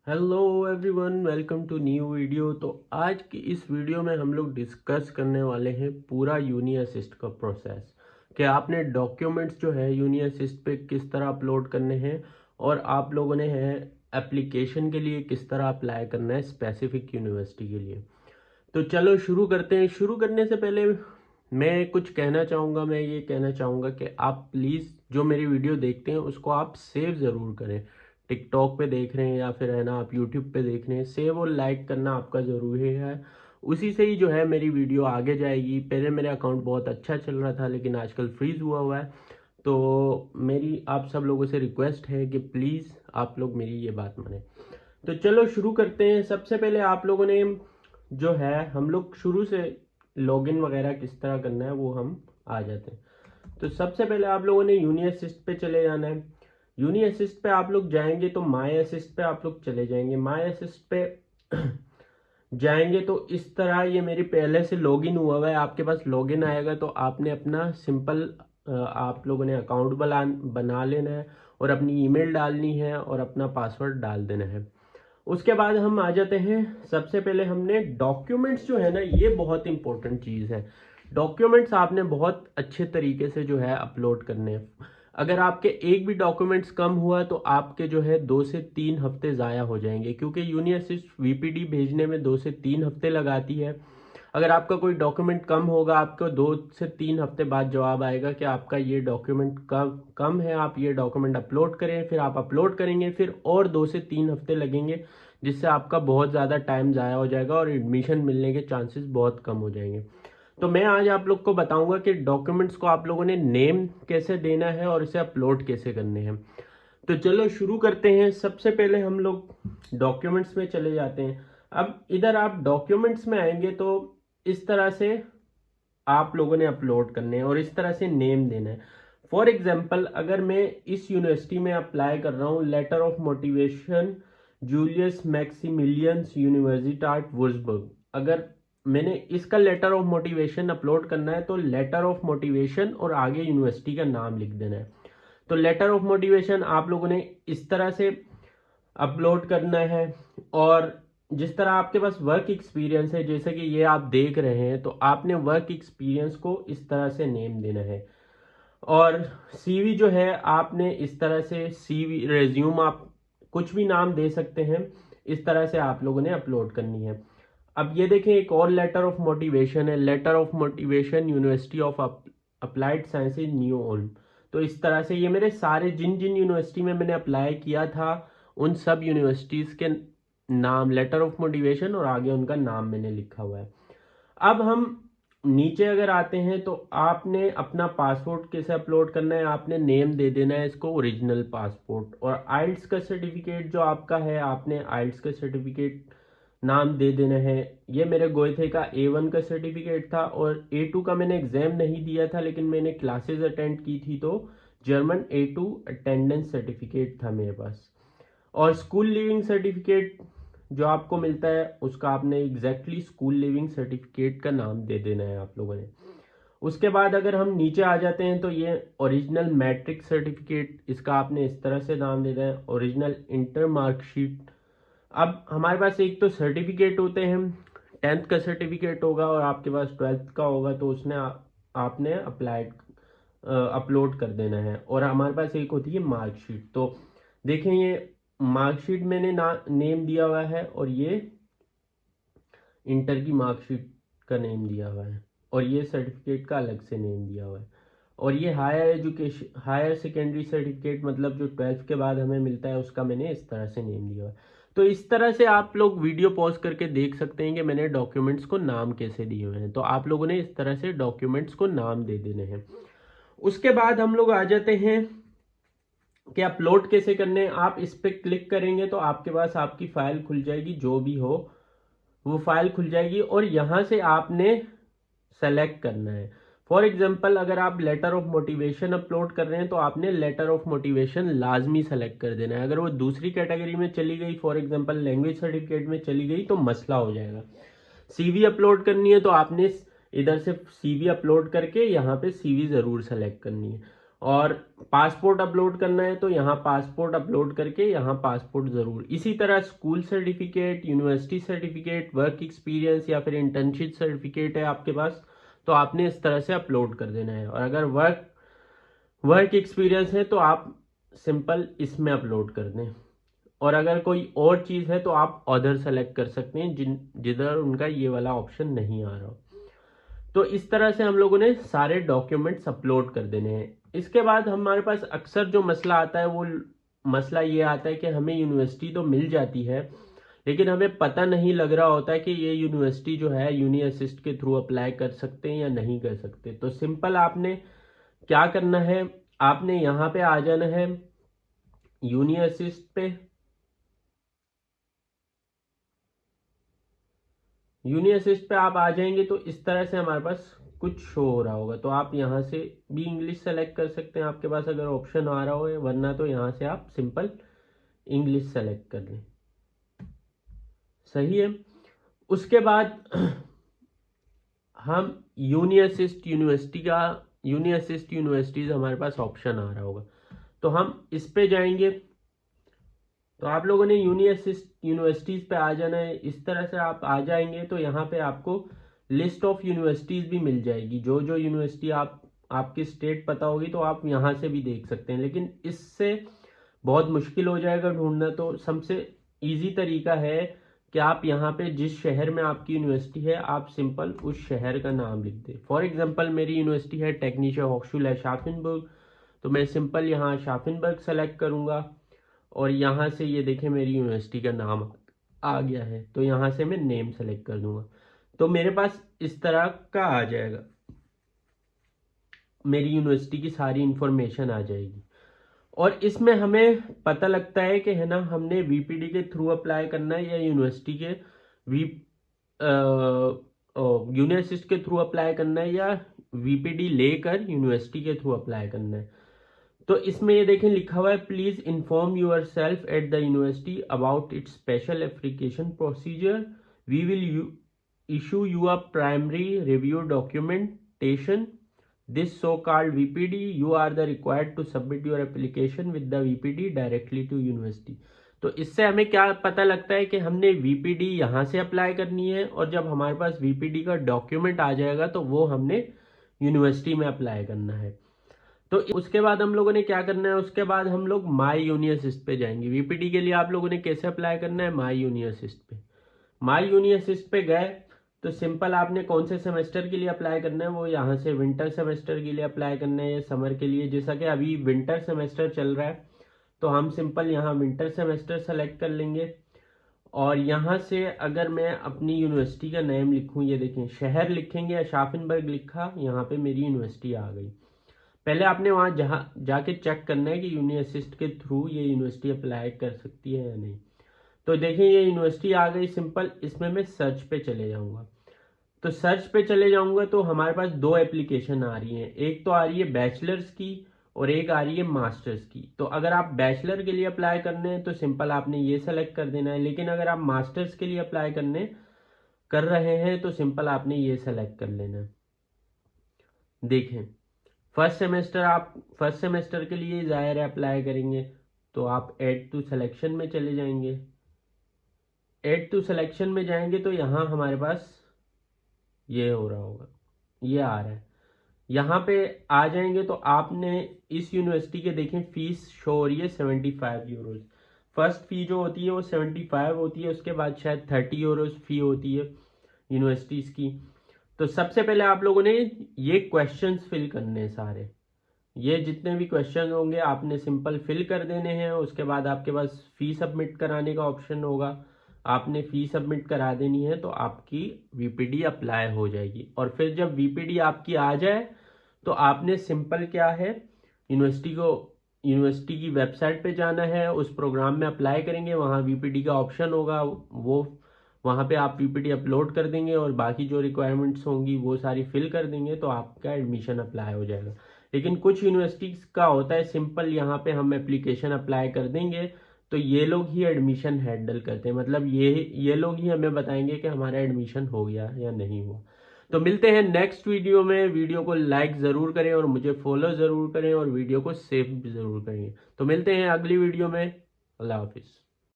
Hello everyone, welcome to new video. तो आज की इस वीडियो में हम लोग डिस्कस करने वाले हैं पूरा यूनी असिस्ट का प्रोसेस कि आपने डॉक्यूमेंट्स जो है यूनी असिस्ट पे किस तरह अपलोड करने हैं और आप लोगों ने है एप्लीकेशन के लिए किस तरह अप्लाई करना है स्पेसिफिक यूनिवर्सिटी के लिए। तो चलो शुरू करते हैं। शुरू करने से पहले मैं कुछ कहना चाहूँगा। मैं ये कहना चाहूँगा कि आप प्लीज़ जो मेरी वीडियो देखते हैं उसको आप सेव ज़रूर करें। टिकटॉक पे देख रहे हैं या फिर है ना आप यूट्यूब पे देख रहे हैं, सेव और लाइक करना आपका ज़रूरी है। उसी से ही जो है मेरी वीडियो आगे जाएगी। पहले मेरा अकाउंट बहुत अच्छा चल रहा था लेकिन आजकल फ्रीज़ हुआ है। तो मेरी आप सब लोगों से रिक्वेस्ट है कि प्लीज़ आप लोग मेरी ये बात माने। तो चलो शुरू करते हैं। सबसे पहले आप लोगों ने जो है हम लोग शुरू से लॉगिन वगैरह किस तरह करना है वो हम आ जाते हैं। तो सबसे पहले आप लोगों ने यूनी असिस्ट पे चले जाना है। यूनी असिस्ट पे आप लोग जाएंगे तो माई असिस्ट पे आप लोग चले जाएंगे। माई असिस्ट पे जाएंगे तो इस तरह ये मेरी पहले से लॉगिन हुआ हुआ है, आपके पास लॉगिन आएगा। तो आपने अपना सिंपल आप लोगों ने अकाउंट बना लेना है और अपनी ईमेल डालनी है और अपना पासवर्ड डाल देना है। उसके बाद हम आ जाते हैं। सबसे पहले हमने डॉक्यूमेंट्स जो है ना, ये बहुत इंपॉर्टेंट चीज़ है। डॉक्यूमेंट्स आपने बहुत अच्छे तरीके से जो है अपलोड करने हैं। अगर आपके एक भी डॉक्यूमेंट्स कम हुआ तो आपके जो है 2 से 3 हफ्ते ज़ाया हो जाएंगे, क्योंकि यूनी असिस्ट वीपीडी भेजने में 2 से 3 हफ्ते लगाती है। अगर आपका कोई डॉक्यूमेंट कम होगा, आपको 2 से 3 हफ्ते बाद जवाब आएगा कि आपका ये डॉक्यूमेंट कम कम है, आप ये डॉक्यूमेंट अपलोड करें। फिर आप अपलोड करेंगे, फिर और 2 से 3 हफ्ते लगेंगे, जिससे आपका बहुत ज़्यादा टाइम ज़ाया हो जाएगा और एडमिशन मिलने के चांसेस बहुत कम हो जाएंगे। तो मैं आज आप लोग को बताऊंगा कि डॉक्यूमेंट्स को आप लोगों ने नेम कैसे देना है और इसे अपलोड कैसे करने हैं। तो चलो शुरू करते हैं। सबसे पहले हम लोग डॉक्यूमेंट्स में चले जाते हैं। अब इधर आप डॉक्यूमेंट्स में आएंगे तो इस तरह से आप लोगों ने अपलोड करने हैं और इस तरह से नेम देना है। फॉर एग्जाम्पल, अगर मैं इस यूनिवर्सिटी में अप्लाई कर रहा हूँ, letter of motivation Julius मैक्सिमिलियंस यूनिवर्सिटाट Würzburg, अगर मैंने इसका लेटर ऑफ मोटिवेशन अपलोड करना है तो लेटर ऑफ मोटिवेशन और आगे यूनिवर्सिटी का नाम लिख देना है। तो लेटर ऑफ मोटिवेशन आप लोगों ने इस तरह से अपलोड करना है। और जिस तरह आपके पास वर्क एक्सपीरियंस है, जैसे कि ये आप देख रहे हैं, तो आपने वर्क एक्सपीरियंस को इस तरह से नेम देना है। और सीवी जो है आपने इस तरह से सीवी रेज्यूम आप कुछ भी नाम दे सकते हैं। इस तरह से आप लोगों ने अपलोड करनी है। अब ये देखें, एक और लेटर ऑफ मोटिवेशन है, letter of motivation university of applied sciences new Ulm. तो इस तरह से ये मेरे सारे जिन जिन यूनिवर्सिटी में मैंने अप्लाई किया था उन सब यूनिवर्सिटीज़ के नाम, लेटर ऑफ मोटिवेशन और आगे उनका नाम मैंने लिखा हुआ है। अब हम नीचे अगर आते हैं तो आपने अपना पासपोर्ट कैसे अपलोड करना है। आपने नेम दे देना है इसको ओरिजिनल पासपोर्ट। और आइल्स का सर्टिफिकेट जो आपका है, आपने आइल्स का सर्टिफिकेट नाम दे देना है। ये मेरे गोयथे का A1 का सर्टिफिकेट था और A2 का मैंने एग्जाम नहीं दिया था लेकिन मैंने क्लासेस अटेंड की थी, तो जर्मन A2 अटेंडेंस सर्टिफिकेट था मेरे पास। और स्कूल लिविंग सर्टिफिकेट जो आपको मिलता है उसका आपने एग्जैक्टली स्कूल लिविंग सर्टिफिकेट का नाम दे देना है आप लोगों ने। उसके बाद अगर हम नीचे आ जाते हैं तो ये ओरिजिनल मैट्रिक सर्टिफिकेट, इसका आपने इस तरह से नाम दे देना है। Original inter marksheet. अब हमारे पास एक तो सर्टिफिकेट होते हैं, 10th का सर्टिफिकेट होगा और आपके पास 12th का होगा, तो उसने आपने अप्लाइड अपलोड कर देना है। और हमारे पास एक होती है मार्कशीट। तो देखें, ये मार्कशीट मैंने नेम दिया हुआ है और ये इंटर की मार्कशीट का नेम दिया हुआ है और ये सर्टिफिकेट का अलग से नेम दिया हुआ है। और ये higher education, higher secondary certificate मतलब जो 12th के बाद हमें मिलता है, उसका मैंने इस तरह से नेम दिया हुआ है। तो इस तरह से आप लोग वीडियो पॉज करके देख सकते हैं कि मैंने डॉक्यूमेंट्स को नाम कैसे दिए हुए हैं। तो आप लोगों ने इस तरह से डॉक्यूमेंट्स को नाम दे देने हैं। उसके बाद हम लोग आ जाते हैं कि अपलोड कैसे करने हैं। आप इस पर क्लिक करेंगे तो आपके पास आपकी फाइल खुल जाएगी, जो भी हो वो फाइल खुल जाएगी और यहाँ से आपने सेलेक्ट करना है। फॉर एग्जाम्पल, अगर आप लेटर ऑफ मोटिवेशन अपलोड कर रहे हैं तो आपने लेटर ऑफ मोटिवेशन लाजमी सेलेक्ट कर देना है। अगर वो दूसरी कैटेगरी में चली गई, फॉर एग्जाम्पल लैंग्वेज सर्टिफिकेट में चली गई, तो मसला हो जाएगा। सीवी अपलोड करनी है तो आपने इधर से सीवी अपलोड करके यहाँ पे सीवी ज़रूर सेलेक्ट करनी है। और पासपोर्ट अपलोड करना है तो यहाँ पासपोर्ट अपलोड करके यहाँ पासपोर्ट ज़रूर। इसी तरह school certificate, university certificate, work experience या फिर इंटर्नशिप सर्टिफिकेट है आपके पास तो आपने इस तरह से अपलोड कर देना है। और अगर वर्क एक्सपीरियंस है तो आप सिंपल इसमें अपलोड कर दें। और अगर कोई और चीज़ है तो आप अदर सेलेक्ट कर सकते हैं जिधर उनका ये वाला ऑप्शन नहीं आ रहा हो। तो इस तरह से हम लोगों ने सारे डॉक्यूमेंट्स अपलोड कर देने हैं। इसके बाद हमारे पास अक्सर जो मसला आता है वो मसला ये आता है कि हमें यूनिवर्सिटी तो मिल जाती है लेकिन हमें पता नहीं लग रहा होता है कि ये यूनिवर्सिटी जो है यूनी असिस्ट के थ्रू अप्लाई कर सकते हैं या नहीं कर सकते। तो सिंपल आपने क्या करना है, आपने यहाँ पे आ जाना है यूनी असिस्ट पे। यूनी असिस्ट पे आप आ जाएंगे तो इस तरह से हमारे पास कुछ शो हो रहा होगा। तो आप यहाँ से भी इंग्लिश सेलेक्ट कर सकते हैं आपके पास अगर ऑप्शन आ रहा हो, वरना तो यहाँ से आप सिंपल इंग्लिश सेलेक्ट कर लें। सही है। उसके बाद हम यूनी असिस्ट यूनिवर्सिटीज हमारे पास ऑप्शन आ रहा होगा तो हम इस पे जाएंगे। तो आप लोगों ने यूनी असिस्ट यूनिवर्सिटीज पे आ जाना है। इस तरह से आप आ जाएंगे तो यहाँ पे आपको लिस्ट ऑफ यूनिवर्सिटीज भी मिल जाएगी। जो जो यूनिवर्सिटी आपकी स्टेट पता होगी तो आप यहाँ से भी देख सकते हैं, लेकिन इससे बहुत मुश्किल हो जाएगा ढूंढना। तो सबसे इजी तरीका है कि आप यहाँ पे जिस शहर में आपकी यूनिवर्सिटी है आप सिंपल उस शहर का नाम लिख दें। फॉर एग्जांपल मेरी यूनिवर्सिटी है टेक्निशिया होक्सचुले शाफिनबर्ग, तो मैं सिंपल यहाँ शाफिनबर्ग सेलेक्ट करूँगा और यहाँ से ये देखें मेरी यूनिवर्सिटी का नाम आ गया है तो यहाँ से मैं नेम सेलेक्ट कर दूंगा तो मेरे पास इस तरह का आ जाएगा, मेरी यूनिवर्सिटी की सारी इंफॉर्मेशन आ जाएगी। और इसमें हमें पता लगता है कि है ना हमने वीपीडी के थ्रू अप्लाई करना है या यूनिवर्सिटी के वी यूनिवर्सिटी के थ्रू अप्लाई करना है या वीपीडी लेकर यूनिवर्सिटी के थ्रू अप्लाई करना है। तो इसमें ये देखें लिखा हुआ है please inform yourself at the university about its special application procedure, we will issue you a primary review documentation, this so-called VPD, you are the required to submit your application with the VPD directly to university। तो इससे हमें क्या पता लगता है कि हमने VPD यहाँ से अप्लाई करनी है और जब हमारे पास VPD का डॉक्यूमेंट आ जाएगा तो वो हमने यूनिवर्सिटी में अप्लाई करना है। तो उसके बाद हम लोगों ने क्या करना है, उसके बाद हम लोग माई यूनी असिस्ट पे जाएंगे। VPD के लिए आप लोगों ने कैसे अप्लाई करना है, माई यूनी असिस्ट पे। माई यूनी असिस्ट पे गए तो सिंपल आपने कौन से सेमेस्टर के लिए अप्लाई करना है, वो यहाँ से विंटर सेमेस्टर के लिए अप्लाई करना है या समर के लिए। जैसा कि अभी विंटर सेमेस्टर चल रहा है तो हम सिंपल यहाँ विंटर सेमेस्टर सेलेक्ट कर लेंगे। और यहाँ से अगर मैं अपनी यूनिवर्सिटी का नेम लिखूँ, ये देखें शहर लिखेंगे या शाफिनबर्ग लिखा, यहाँ पे मेरी यूनिवर्सिटी आ गई। पहले आपने वहाँ जहाँ जाके चेक करना है कि यूनी असिस्ट के थ्रू ये यूनिवर्सिटी अप्लाई कर सकती है या नहीं। तो देखिए ये यूनिवर्सिटी आ गई। सिंपल इसमें मैं सर्च पे चले जाऊंगा। तो सर्च पे चले जाऊंगा तो हमारे पास दो एप्लीकेशन आ रही हैं, एक तो आ रही है बैचलर्स की और एक आ रही है मास्टर्स की। तो अगर आप बैचलर के लिए अप्लाई करने हैं तो सिंपल आपने ये सेलेक्ट कर देना है, लेकिन अगर आप मास्टर्स के लिए अप्लाई कर रहे हैं तो सिंपल आपने ये सेलेक्ट कर लेना है। देखें फर्स्ट सेमेस्टर के लिए जाहिर है अप्लाई करेंगे तो आप ऐड टू सिलेक्शन में चले जाएंगे। ऐड टू सिलेक्शन में जाएंगे तो यहाँ हमारे पास ये हो रहा होगा, ये आ रहा है। यहाँ पे आ जाएंगे तो आपने इस यूनिवर्सिटी के देखें फीस शो हो रही है 75 यूरोज। फर्स्ट फी जो होती है वो 75 होती है, उसके बाद शायद 30 यूरोज फी होती है यूनिवर्सिटीज़ की। तो सबसे पहले आप लोगों ने ये क्वेश्चंस फिल करने हैं सारे, ये जितने भी क्वेश्चन होंगे आपने सिंपल फिल कर देने हैं। उसके बाद आपके पास फी सबमिट कराने का ऑप्शन होगा, आपने फी सबमिट करा देनी है तो आपकी वीपीडी अप्लाई हो जाएगी। और फिर जब वीपीडी आपकी आ जाए तो आपने सिंपल क्या है यूनिवर्सिटी की वेबसाइट पे जाना है, उस प्रोग्राम में अप्लाई करेंगे, वहाँ वीपीडी का ऑप्शन होगा, वो वहाँ पे आप वीपीडी अपलोड कर देंगे और बाकी जो रिक्वायरमेंट्स होंगी वो सारी फिल कर देंगे तो आपका एडमिशन अप्लाई हो जाएगा। लेकिन कुछ यूनिवर्सिटीज़ का होता है सिंपल यहाँ पे हम एप्लीकेशन अप्लाई कर देंगे तो ये लोग ही एडमिशन हैंडल करते हैं, मतलब ये लोग ही हमें बताएंगे कि हमारा एडमिशन हो गया या नहीं हुआ। तो मिलते हैं नेक्स्ट वीडियो में। वीडियो को लाइक ज़रूर करें और मुझे फॉलो ज़रूर करें और वीडियो को सेव भी ज़रूर करें। तो मिलते हैं अगली वीडियो में। अल्लाह हाफिज़।